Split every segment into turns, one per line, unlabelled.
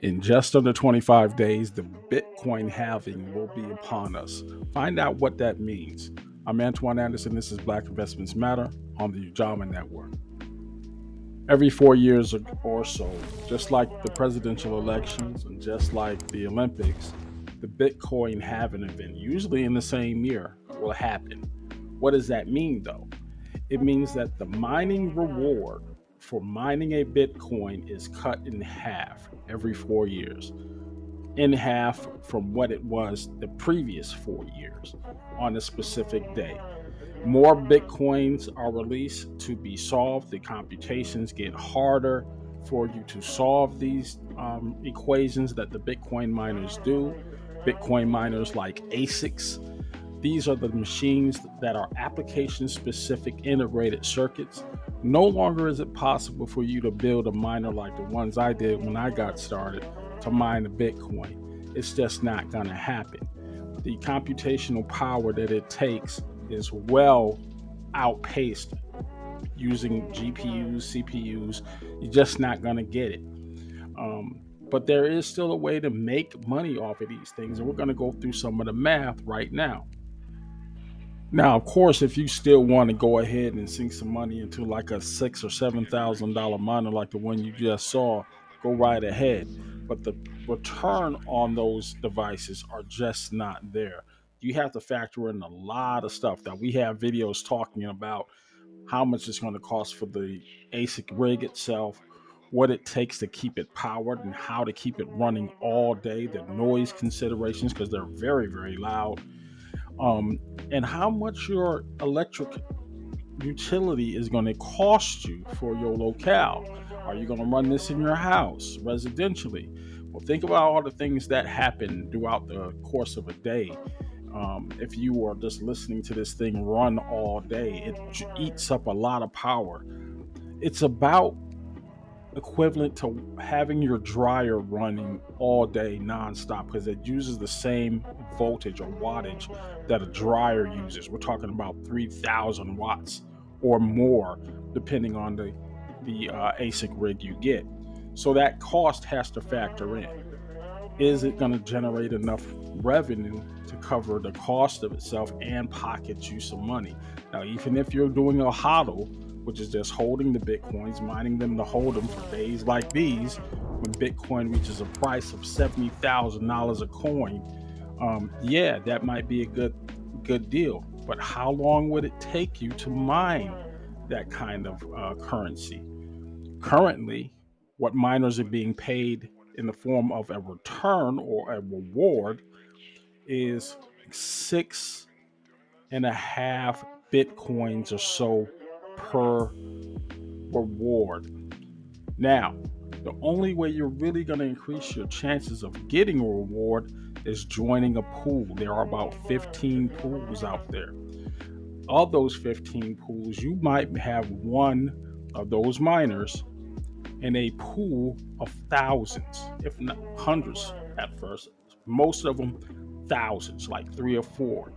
In just under 25 days, the Bitcoin halving will be upon us. Find out what that means. I'm Antoine Anderson. This is Black Investments Matter on the Ujamaa Network. Every 4 years or so, just like the presidential elections and just like the Olympics, the Bitcoin halving event, usually in the same year, will happen. What does that mean, though? It means that the mining reward for mining a Bitcoin is cut in half every 4 years, in half from what it was the previous 4 years on a specific day. More Bitcoins are released to be solved. The computations get harder for you to solve these equations that the Bitcoin miners do. Bitcoin miners like ASICs, these are the machines that are application specific integrated circuits. No longer is it possible for you to build a miner like the ones I did when I got started to mine a Bitcoin. It's just not going to happen. The computational power that it takes is well outpaced using GPUs, CPUs. You're just not going to get it. But there is still a way to make money off of these things, and we're going to go through some of the math right now. Now, of course, if you still want to go ahead and sink some money into like a $6,000 or $7,000 miner like the one you just saw, go right ahead. But the return on those devices are just not there. You have to factor in a lot of stuff that we have videos talking about how much it's going to cost for the ASIC rig itself, what it takes to keep it powered, and how to keep it running all day, the noise considerations, because they're very, very loud, um, and how much your electric utility is going to cost you for your locale. Are you going to run this in your house residentially? Well, think about all the things that happen throughout the course of a day. If you are just listening to this thing run all day, it eats up a lot of power. It's about equivalent to having your dryer running all day nonstop because it uses the same voltage or wattage that a dryer uses. We're talking about 3,000 watts or more, depending on the ASIC rig you get. So that cost has to factor in. Is it going to generate enough revenue to cover the cost of itself and pocket you some money? Now, even if you're doing a hodl, which is just holding the Bitcoins, mining them to hold them for days like these, when Bitcoin reaches a price of $70,000 a coin, yeah, that might be a good deal. But how long would it take you to mine that kind of currency? Currently, what miners are being paid in the form of a return or a reward is 6.5 Bitcoins or so per reward. Now, the only way you're really going to increase your chances of getting a reward is joining a pool. There are about 15 pools out there. Of those 15 pools, you might have one of those miners in a pool of thousands, if not hundreds at first. Most of them thousands, like three or four.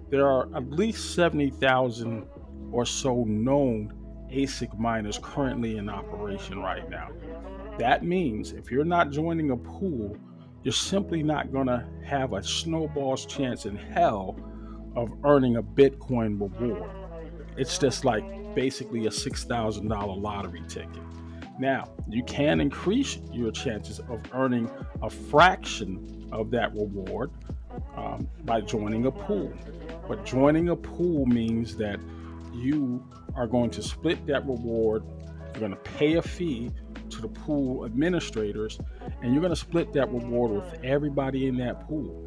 There are at least 70,000 or so known ASIC miners currently in operation right now. That means if you're not joining a pool, you're simply not going to have a snowball's chance in hell of earning a Bitcoin reward. It's just like basically a $6,000 lottery ticket. Now, you can increase your chances of earning a fraction of that reward by joining a pool. But joining a pool means that you are going to split that reward. You're going to pay a fee to the pool administrators, and you're going to split that reward with everybody in that pool.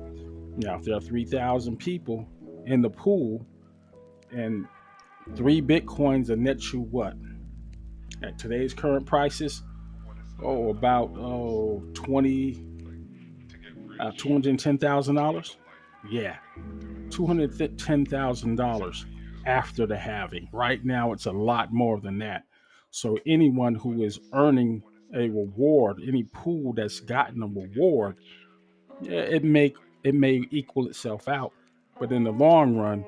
Now, if there are 3,000 people in the pool and three Bitcoins will net you what? At today's current prices, about 210,000 dollars. Yeah, $210,000 after the halving. Right now, it's a lot more than that. So anyone who is earning a reward, any pool that's gotten a reward, yeah, it may equal itself out, but in the long run,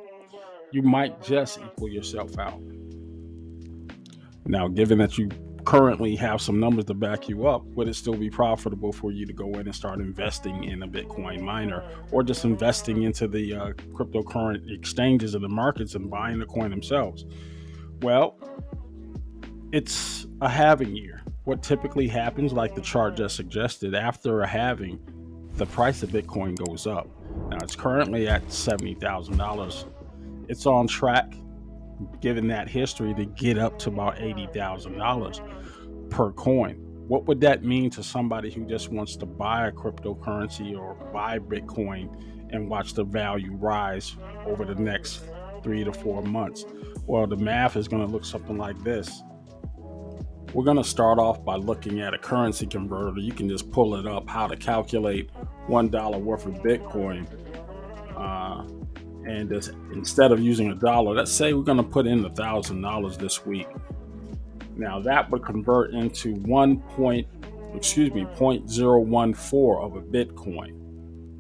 you might just equal yourself out. Now, given that you currently have some numbers to back you up, would it still be profitable for you to go in and start investing in a Bitcoin miner, or just investing into the cryptocurrency exchanges and the markets and buying the coin themselves? Well, it's a halving year. What typically happens, like the chart just suggested, after a halving, the price of Bitcoin goes up. Now it's currently at $70,000. It's on track, given that history, to get up to about $80,000 per coin. What would that mean to somebody who just wants to buy a cryptocurrency or buy Bitcoin and watch the value rise over the next 3 to 4 months? Well, the math is going to look something like this. We're going to start off by looking at a currency converter. You can just pull it up, how to calculate $1 worth of Bitcoin. And just, instead of using a dollar, let's say we're going to put in $1,000 this week. Now that would convert into 0.014 of a Bitcoin.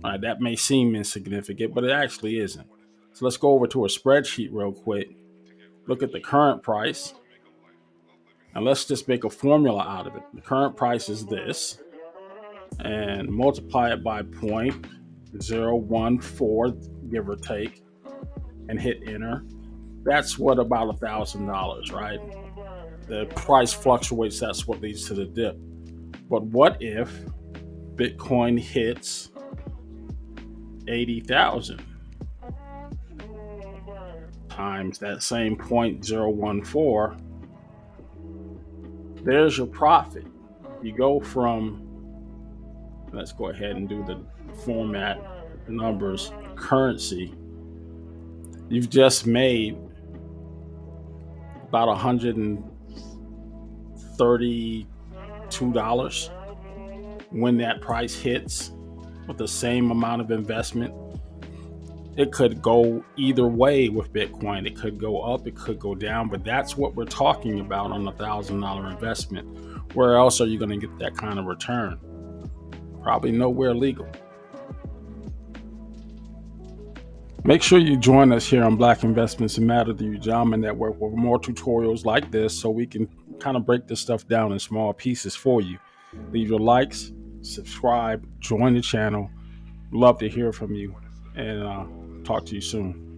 All right, that may seem insignificant, but it actually isn't. So let's go over to a spreadsheet real quick. Look at the current price, and let's just make a formula out of it. The current price is this, and multiply it by 0.014, give or take, and hit enter. That's what, about $1,000, right? The price fluctuates. That's what leads to the dip. But what if Bitcoin hits 80,000 times that same 0.014? There's your profit. You go from, let's go ahead and do the format numbers, currency. You've just made about $132 when that price hits, with the same amount of investment. It could go either way with Bitcoin. It could go up, it could go down, but that's what we're talking about on $1,000 investment. Where else are you going to get that kind of return? Probably nowhere legal. Make sure you join us here on Black Investments Matter, the Ujamaa Network, with more tutorials like this, so we can kind of break this stuff down in small pieces for you. Leave your likes, subscribe, join the channel. Love to hear from you, and talk to you soon.